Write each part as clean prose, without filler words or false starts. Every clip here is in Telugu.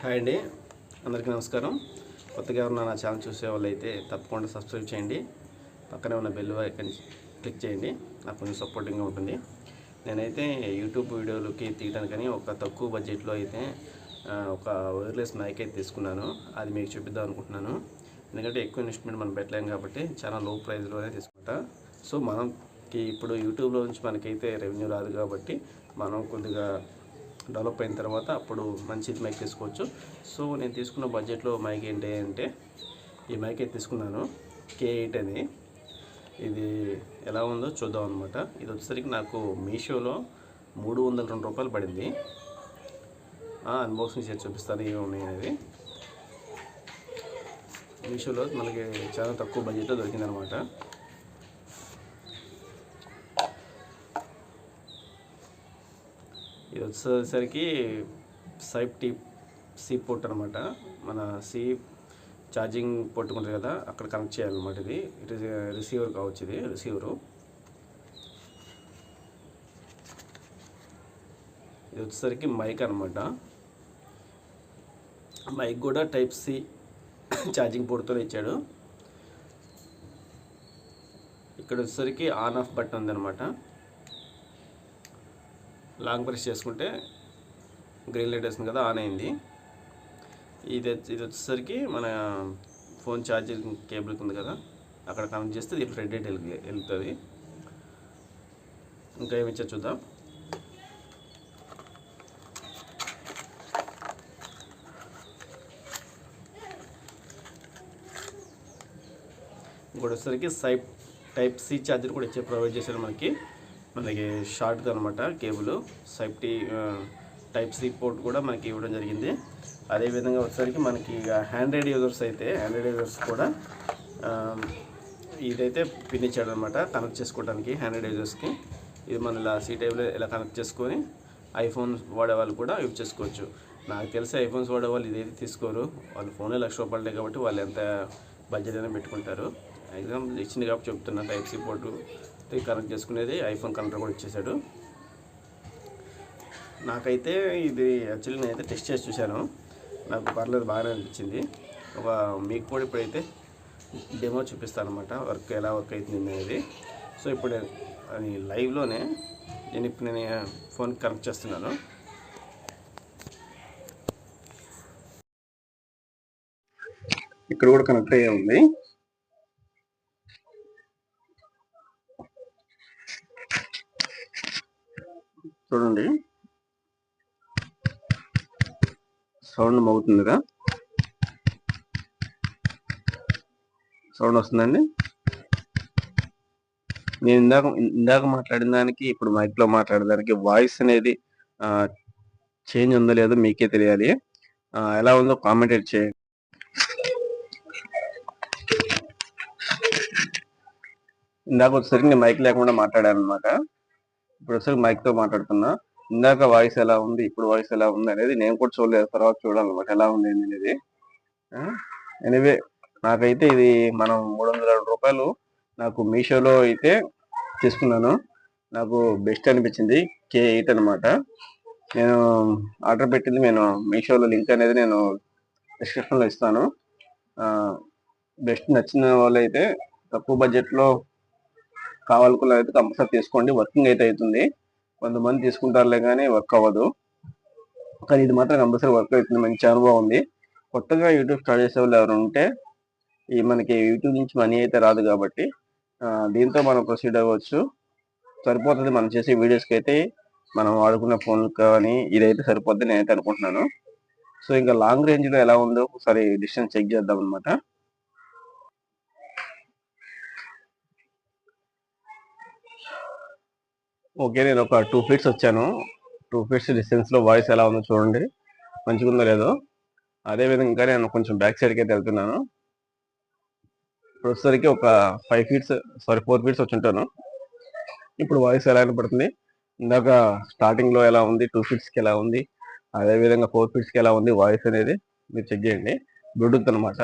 హాయ్ అండి, అందరికీ నమస్కారం. కొత్తగా ఎవరన్నా నా ఛానల్ చూసే వాళ్ళు అయితే తప్పకుండా సబ్స్క్రైబ్ చేయండి. పక్కనే ఉన్న బెల్ ఐకాన్ క్లిక్ చేయండి. నాకు కొంచెం సపోర్టింగ్గా ఉంటుంది. నేనైతే యూట్యూబ్ వీడియోలకి తీయడానికని ఒక తక్కువ బడ్జెట్లో అయితే ఒక వైర్లెస్ మైక్ అయితే తీసుకున్నాను. అది మీకు చూపిద్దాం అనుకుంటున్నాను. ఎందుకంటే ఎక్కువ ఇన్వెస్ట్మెంట్ మనం పెట్టలేం కాబట్టి చాలా లో ప్రైస్లోనే తీసుకుంటా. సో మనకి ఇప్పుడు యూట్యూబ్లో నుంచి మనకైతే రెవెన్యూ రాదు కాబట్టి మనం కొద్దిగా డెవలప్ అయిన తర్వాత అప్పుడు మంచి మైక్ తీసుకోవచ్చు. సో నేను తీసుకున్న బడ్జెట్లో మైక్ ఏంటి అంటే ఈ మైక్ అయితే తీసుకున్నాను, K8 అని. ఇది ఎలా ఉందో చూద్దాం అనమాట. ఇది వచ్చేసరికి నాకు మీషోలో 302 రూపాయలు పడింది. అన్బాక్సింగ్ చేసి చూపిస్తాను ఏమి ఉన్నాయి అనేది. మీషోలో మనకి చాలా తక్కువ బడ్జెట్లో దొరికిందనమాట. ఇది వచ్చేసరికి సి పోర్ట్ అనమాట. మన సి ఛార్జింగ్ పోర్ట్ ఉంటుంది కదా, అక్కడ కనెక్ట్ చేయాలన్నమాట. ఇది రిసీవర్ కావచ్చు. ఇది రిసీవరు. ఇది వచ్చేసరికి మైక్ అనమాట. మైక్ కూడా టైప్ సి ఛార్జింగ్ పోర్ట్తో ఇచ్చాడు. ఇక్కడ వచ్చేసరికి ఆన్ ఆఫ్ బటన్ ఉందన్నమాట. లాంగ్ ప్రెస్ చేసుకుంటే గ్రీన్ లైట్ వస్తుంది కదా, ఆన్ అయింది. ఇది వచ్చేసరికి మన ఫోన్ ఛార్జింగ్ కేబుల్కి ఉంది కదా, అక్కడ కనెక్ట్ చేస్తే ఇది రెడ్ లైట్ వెళ్తుంది. ఇంకా ఏమి ఇచ్చా చూద్దాం. ఇంకోటి వచ్చేసరికి టైప్ సి ఛార్జర్ కూడా ప్రొవైడ్ చేశారు మనకి షార్ట్ది అనమాట కేబుల్. టైప్ సి పోర్ట్ కూడా మనకి ఇవ్వడం జరిగింది. అదేవిధంగా వచ్చేసరికి మనకి హ్యాండ్రాయిడ్ యూజర్స్ కూడా ఇదైతే పిన్ ఇచ్చాడు అనమాట కనెక్ట్ చేసుకోవడానికి హ్యాండ్రాయిడ్ యూజర్స్కి. ఇది మన ఇలా సి టైప్లో ఇలా కనెక్ట్ చేసుకొని ఐఫోన్స్ వాడే వాళ్ళు కూడా యూజ్ చేసుకోవచ్చు. నాకు తెలిసి ఐఫోన్స్ వాడే వాళ్ళు ఇదైతే తీసుకోరు. వాళ్ళు ఫోనే ₹1,00,000 కాబట్టి వాళ్ళు ఎంత బడ్జెట్ అయినా పెట్టుకుంటారు. ఎగ్జాంపుల్ ఇచ్చింది కాబట్టి చెప్తున్నా. టైప్ సి పోర్టు కనెక్ట్ చేసుకునేది ఐఫోన్ కనెక్టర్ కూడా ఇచ్చేసాడు. నాకైతే ఇది యాక్చువల్లీ నేనైతే టెస్ట్ చేసి చూశాను. నాకు పర్లేదు, బాగానే అనిపించింది. మీకు కూడా ఇప్పుడైతే డెమో చూపిస్తాను అనమాట, ఎలా వర్క్ అవుతుంది అనేది. సో ఇప్పుడు అది లైవ్లోనే నేను ఫోన్కి కనెక్ట్ చేస్తున్నాను. ఇక్కడ కూడా కనెక్ట్ అయ్యే ఉంది. చూడండి, సౌండ్ మోగుతుందిగా, సౌండ్ వస్తుందండి. నేను ఇందాక మాట్లాడిన దానికి ఇప్పుడు మైక్లో మాట్లాడేదానికి వాయిస్ అనేది చేంజ్ ఉందో లేదో మీకే తెలియాలి. ఎలా ఉందో కామెంట్ చేయండి. ఇందాక వచ్చేసరికి నేను మైక్ లేకుండా మాట్లాడాను అనమాట. ఇప్పుడు వచ్చేసరికి మైక్తో మాట్లాడుతున్నా. ఇందాక వాయిస్ ఎలా ఉంది, ఇప్పుడు వాయిస్ ఎలా ఉంది అనేది నేను కూడా చూడలేదు, తర్వాత చూడాలన్నమాట ఎలా ఉంది అనేది. ఎనీవే నాకైతే ఇది మనం 302 రూపాయలు నాకు మీషోలో అయితే తీసుకున్నాను. నాకు బెస్ట్ అనిపించింది. K8 అనమాట. నేను ఆర్డర్ పెట్టింది మీషోలో లింక్ అనేది నేను డిస్క్రిప్షన్లో ఇస్తాను. బెస్ట్ నచ్చిన వాళ్ళు అయితే తక్కువ బడ్జెట్లో కావాలనుకున్న అయితే కంపల్సరీ తీసుకోండి. వర్కింగ్ అయితే అవుతుంది. కొంతమంది తీసుకుంటారులే కానీ వర్క్ అవ్వదు, కానీ ఇది మాత్రం కంపల్సరీ వర్క్ అవుతుంది. మంచి అనుభవం ఉంది. కొత్తగా యూట్యూబ్ స్టార్ట్ చేసే వాళ్ళు ఎవరు ఉంటే మనకి యూట్యూబ్ నుంచి మనీ అయితే రాదు కాబట్టి దీంతో మనం ప్రొసీడ్ అవ్వచ్చు. సరిపోతుంది మనం చేసే వీడియోస్కి అయితే, మనం వాడుకున్న ఫోన్లు కానీ ఇదైతే సరిపోద్ది నేనైతే అనుకుంటున్నాను. సో ఇంకా లాంగ్ రేంజ్లో ఎలా ఉందో ఒకసారి డిస్టెన్స్ చెక్ చేద్దాం అనమాట. ఓకే, నేను ఒక 2 ఫీట్స్ వచ్చాను. 2 ఫీట్స్ డిస్టెన్స్లో వాయిస్ ఎలా ఉందో చూడండి, మంచిగా ఉందో లేదో. అదేవిధంగా నేను కొంచెం బ్యాక్ సైడ్కి అయితే వెళ్తున్నాను. ఇప్పుడు వచ్చేసరికి ఒక 4 ఫీట్స్ వచ్చి ఉంటాను. ఇప్పుడు వాయిస్ ఎలా వినపడుతుంది, ఇందాక స్టార్టింగ్లో ఎలా ఉంది, 2 ఫీట్స్కి ఎలా ఉంది, అదేవిధంగా 4 ఫీట్స్కి ఎలా ఉంది వాయిస్ అనేది మీరు చెక్ చేయండి. బ్లూటూత్ అనమాట.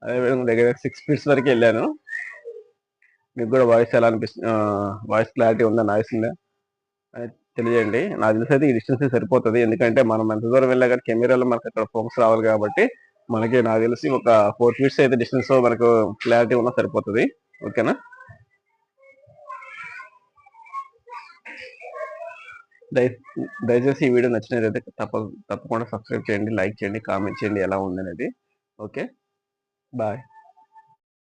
అదేవిధంగా దగ్గర 6 ఫీట్స్ వరకు వెళ్ళాను. మీకు కూడా వాయిస్ ఎలా అనిపిస్తుంది, వాయిస్ క్లారిటీ ఉందా, నాయిస్ ఉందా అని తెలియజేయండి. నాకు తెలిసి అయితే ఈ డిస్టెన్స్ సరిపోతుంది, ఎందుకంటే మనం ఎంత దూరం వెళ్ళా కానీ కెమెరాలో మనకు అక్కడ ఫోకస్ రావాలి కాబట్టి మనకి నాకు తెలిసి ఒక 4 ఫీట్స్ అయితే డిస్టెన్స్ మనకు క్లారిటీ ఉన్నా సరిపోతుంది. ఓకేనా? దయచేసి ఈ వీడియో నచ్చినట్లయితే తప్పకుండా సబ్స్క్రైబ్ చేయండి, లైక్ చేయండి, కామెంట్ చేయండి ఎలా ఉందనేది. Okay, bye.